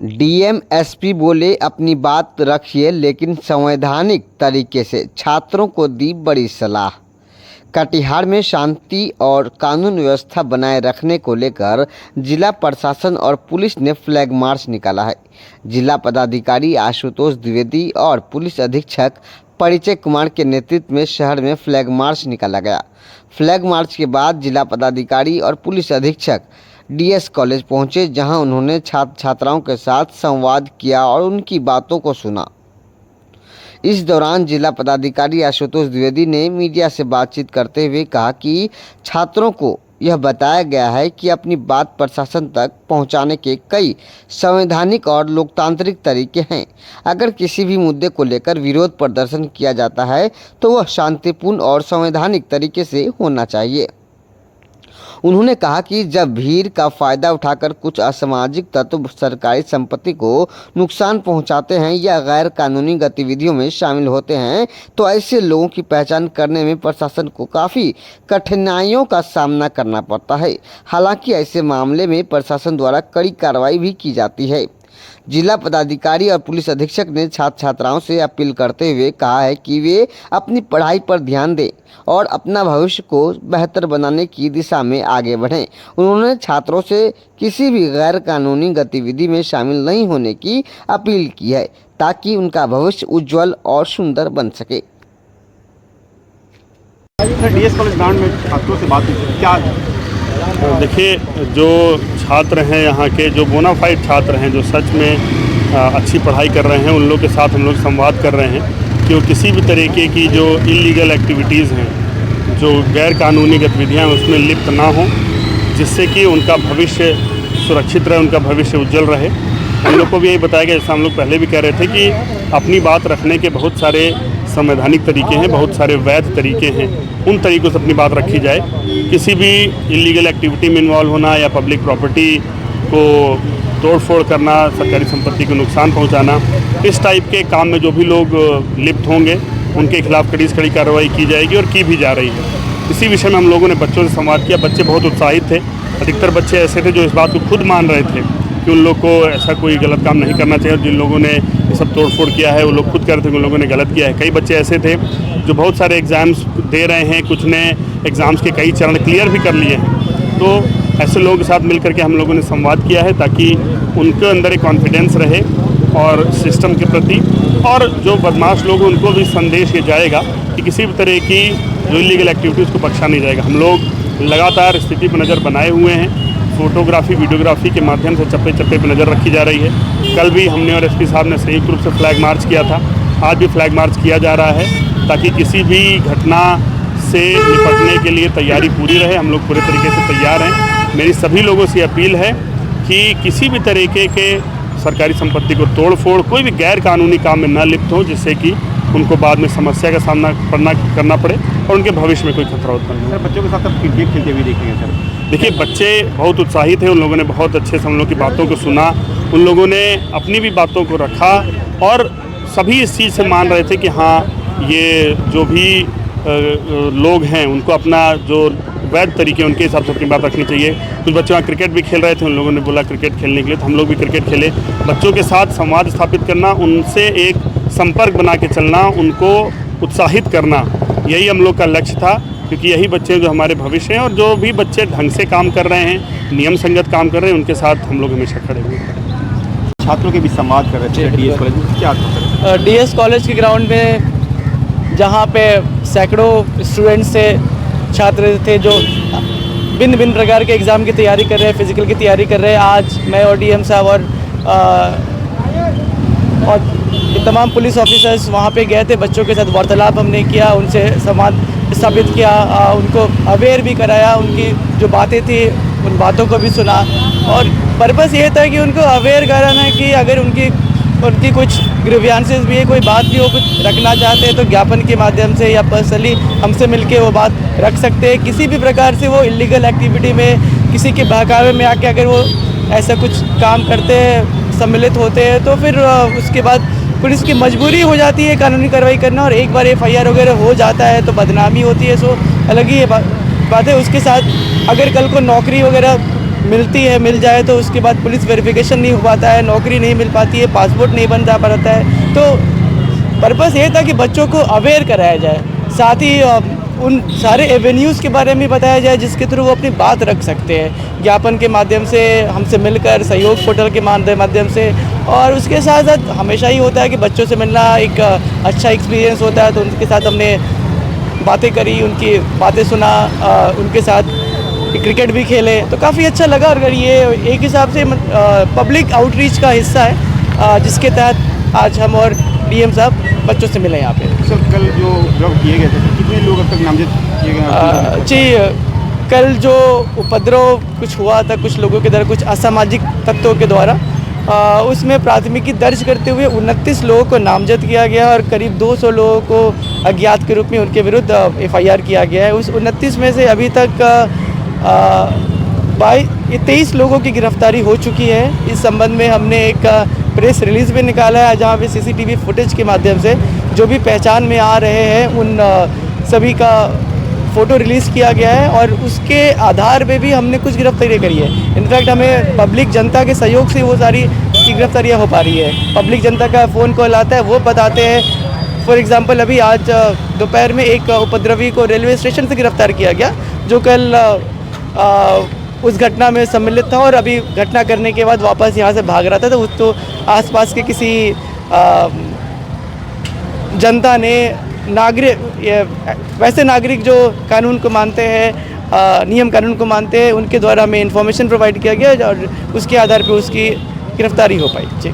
DM SP बोले अपनी बात रखिए लेकिन संवैधानिक तरीके से, छात्रों को दी बड़ी सलाह। कटिहार में शांति और कानून व्यवस्था बनाए रखने को लेकर जिला प्रशासन और पुलिस ने फ्लैग मार्च निकाला है। जिला पदाधिकारी आशुतोष द्विवेदी और पुलिस अधीक्षक परिचय कुमार के नेतृत्व में शहर में फ्लैग मार्च निकाला गया। फ्लैग मार्च के बाद जिला पदाधिकारी और पुलिस अधीक्षक डीएस कॉलेज पहुंचे, जहां उन्होंने छात्र छात्राओं के साथ संवाद किया और उनकी बातों को सुना। इस दौरान जिला पदाधिकारी आशुतोष द्विवेदी ने मीडिया से बातचीत करते हुए कहा कि छात्रों को यह बताया गया है कि अपनी बात प्रशासन तक पहुंचाने के कई संवैधानिक और लोकतांत्रिक तरीके हैं। अगर किसी भी मुद्दे को लेकर विरोध प्रदर्शन किया जाता है तो वह शांतिपूर्ण और संवैधानिक तरीके से होना चाहिए। उन्होंने कहा कि जब भीड़ का फायदा उठाकर कुछ असामाजिक तत्व सरकारी संपत्ति को नुकसान पहुंचाते हैं या गैर कानूनी गतिविधियों में शामिल होते हैं तो ऐसे लोगों की पहचान करने में प्रशासन को काफ़ी कठिनाइयों का सामना करना पड़ता है। हालांकि ऐसे मामले में प्रशासन द्वारा कड़ी कार्रवाई भी की जाती है। जिला पदाधिकारी और पुलिस अधीक्षक ने छात्र छात्राओं से अपील करते हुए कहा है कि वे अपनी पढ़ाई पर ध्यान दें और अपना भविष्य को बेहतर बनाने की दिशा में आगे बढ़ें। उन्होंने छात्रों से किसी भी गैर कानूनी गतिविधि में शामिल नहीं होने की अपील की है ताकि उनका भविष्य उज्जवल और सुंदर बन सके। डीएस कॉलेज ग्राउंड में छात्रों से बात क्या? देखिए, जो छात्र हैं यहाँ के, जो बोनाफाइड छात्र हैं, जो सच में अच्छी पढ़ाई कर रहे हैं, उन लोगों के साथ हम लोग संवाद कर रहे हैं कि वो किसी भी तरीके की जो इलीगल एक्टिविटीज़ हैं, जो गैर कानूनी गतिविधियाँ हैं, उसमें लिप्त ना हों, जिससे कि उनका भविष्य सुरक्षित रहे, उनका भविष्य उज्जवल रहे। हम लोग को भी यही बताया गया, जैसा हम लोग पहले भी कह रहे थे कि अपनी बात रखने के बहुत सारे संवैधानिक तरीके हैं, बहुत सारे वैध तरीके हैं, उन तरीक़ों से अपनी बात रखी जाए। किसी भी इलीगल एक्टिविटी में इन्वॉल्व होना या पब्लिक प्रॉपर्टी को तोड़फोड़ करना, सरकारी संपत्ति को नुकसान पहुंचाना, इस टाइप के काम में जो भी लोग लिप्त होंगे उनके खिलाफ कड़ी से कड़ी कार्रवाई की जाएगी और की भी जा रही है। इसी विषय में हम लोगों ने बच्चों से संवाद किया। बच्चे बहुत उत्साहित थे। अधिकतर बच्चे ऐसे थे जो इस बात को खुद मान रहे थे कि उन लोग को ऐसा कोई गलत काम नहीं करना चाहिए। जिन लोगों ने ये सब तोड़फोड़ किया है वो लोग खुद कह रहे थे कि उन लोगों ने गलत किया है। कई बच्चे ऐसे थे जो बहुत सारे एग्ज़ाम्स दे रहे हैं, कुछ ने एग्ज़ाम्स के कई चरण क्लियर भी कर लिए हैं। तो ऐसे लोगों के साथ मिल करके हम लोगों ने संवाद किया है ताकि उनके अंदर एक कॉन्फिडेंस रहे और सिस्टम के प्रति, और जो बदमाश लोग उनको भी संदेश ये जाएगा कि किसी भी तरह की जो इलीगल एक्टिविटीज़ को बख्शा नहीं जाएगा। हम लोग लगातार स्थिति पर नज़र बनाए हुए हैं। फोटोग्राफी, वीडियोग्राफी के माध्यम से चप्पे चप्पे पर नज़र रखी जा रही है। कल भी हमने और एसपी साहब ने संयुक्त रूप से फ्लैग मार्च किया था। आज भी फ्लैग मार्च किया जा रहा है ताकि किसी भी घटना से निपटने के लिए तैयारी पूरी रहे। हम लोग पूरे तरीके से तैयार हैं। मेरी सभी लोगों से अपील है कि किसी भी तरीके के सरकारी संपत्ति को तोड़-फोड़, कोई भी गैर कानूनी काम में न लिप्त हो, जिससे कि उनको बाद में समस्या का सामना करना पड़े और उनके भविष्य में कोई खतरा उत्पन्न हो। सर, बच्चों के साथ अब क्रिकेट खेलते हुए देखेंगे सर? देखिए, बच्चे बहुत उत्साहित हैं। उन लोगों ने बहुत अच्छे से हम लोग की बातों को सुना, उन लोगों ने अपनी भी बातों को रखा और सभी इस चीज़ से मान रहे थे कि हाँ, ये जो भी लोग हैं उनको अपना जो वैध तरीके उनके हिसाब से अपनी बात रखनी चाहिए। कुछ बच्चे वहाँ क्रिकेट भी खेल रहे थे, उन लोगों ने बोला क्रिकेट खेलने के लिए, तो हम लोग भी क्रिकेट खेले। बच्चों के साथ संवाद स्थापित करना, उनसे एक संपर्क बना के चलना, उनको उत्साहित करना, यही हम लोग का लक्ष्य था, क्योंकि यही बच्चे जो हमारे भविष्य हैं और जो भी बच्चे ढंग से काम कर रहे हैं, नियम संगत काम कर रहे हैं, उनके साथ हम लोग हमेशा खड़े हुए हैं। छात्रों के बीच संवाद कर रहे थे डीएस कॉलेज में, क्या? डीएस कॉलेज के ग्राउंड में जहाँ पे सैकड़ों स्टूडेंट्स से छात्र थे जो भिन्न भिन्न प्रकार के एग्ज़ाम की तैयारी कर रहे हैं, फिज़िकल की तैयारी कर रहे हैं। आज मैं और डीएम साहब और तमाम पुलिस ऑफिसर्स वहाँ पे गए थे। बच्चों के साथ वार्तालाप हमने किया, उनसे संवाद स्थापित किया, उनको अवेयर भी कराया, उनकी जो बातें थी उन बातों को भी सुना। और पर्पस ये था कि उनको अवेयर कराना कि अगर उनकी कुछ ग्रीवियंसेस भी है, कोई बात भी वो कुछ रखना चाहते हैं तो ज्ञापन के माध्यम से या पर्सनली हमसे मिलके वो बात रख सकते हैं। किसी भी प्रकार से वो इलीगल एक्टिविटी में, किसी के बहकावे में आके अगर वो ऐसा कुछ काम करते हैं, सम्मिलित होते हैं, तो फिर उसके बाद पुलिस की मजबूरी हो जाती है कानूनी कार्रवाई करना। और एक बार एफआईआर वगैरह हो जाता है तो बदनामी होती है, सो अलग ही बात है। उसके साथ अगर कल को नौकरी वगैरह मिलती है, मिल जाए तो उसके बाद पुलिस वेरिफिकेशन नहीं हो पाता है, नौकरी नहीं मिल पाती है, पासपोर्ट नहीं बन जा पाता है। तो पर्पस ये था कि बच्चों को अवेयर कराया जाए, साथ ही उन सारे एवेन्यूज़ के बारे में बताया जाए जिसके थ्रू वो अपनी बात रख सकते हैं, ज्ञापन के माध्यम से, हमसे मिलकर, सहयोग पोर्टल के माध्यम से। और उसके साथ साथ हमेशा ही होता है कि बच्चों से मिलना एक अच्छा एक्सपीरियंस होता है, तो उनके साथ हमने बातें करी, उनकी बातें सुना, उनके साथ क्रिकेट भी खेले, तो काफ़ी अच्छा लगा। और ये एक हिसाब से पब्लिक आउटरीच का हिस्सा है, जिसके तहत आज हम और डीएम साहब बच्चों से मिले यहाँ पे। सर कल जो उपद्रव किए गए थे कितने लोग अब तक नामजद किए गए? जी, कल जो उपद्रव कुछ हुआ था कुछ लोगों के द्वारा, कुछ असामाजिक तत्वों के द्वारा, उसमें प्राथमिकी दर्ज करते हुए 29 लोगों को नामजद किया गया और करीब 200 लोगों को अज्ञात के रूप में उनके विरुद्ध एफआईआर किया गया है। उस 29 में से अभी तक 23 लोगों की गिरफ्तारी हो चुकी है। इस संबंध में हमने एक प्रेस रिलीज़ भी निकाला है, जहाँ पे सीसीटीवी फुटेज के माध्यम से जो भी पहचान में आ रहे हैं उन सभी का फ़ोटो रिलीज़ किया गया है, और उसके आधार पे भी हमने कुछ गिरफ्तारियाँ करी है। इनफैक्ट हमें पब्लिक जनता के सहयोग से वो सारी की गिरफ्तारियाँ हो पा रही है। पब्लिक जनता का फ़ोन कॉल आता है, वो बताते हैं। फॉर एग्ज़ाम्पल अभी आज दोपहर में एक उपद्रवी को रेलवे स्टेशन से गिरफ्तार किया गया, जो कल उस घटना में सम्मिलित था और अभी घटना करने के बाद वापस यहाँ से भाग रहा था। तो उसको आसपास के किसी जनता ने, वैसे नागरिक जो कानून को मानते हैं, नियम कानून को मानते हैं, उनके द्वारा हमें इन्फॉर्मेशन प्रोवाइड किया गया और उसके आधार पर उसकी गिरफ्तारी हो पाई। जी।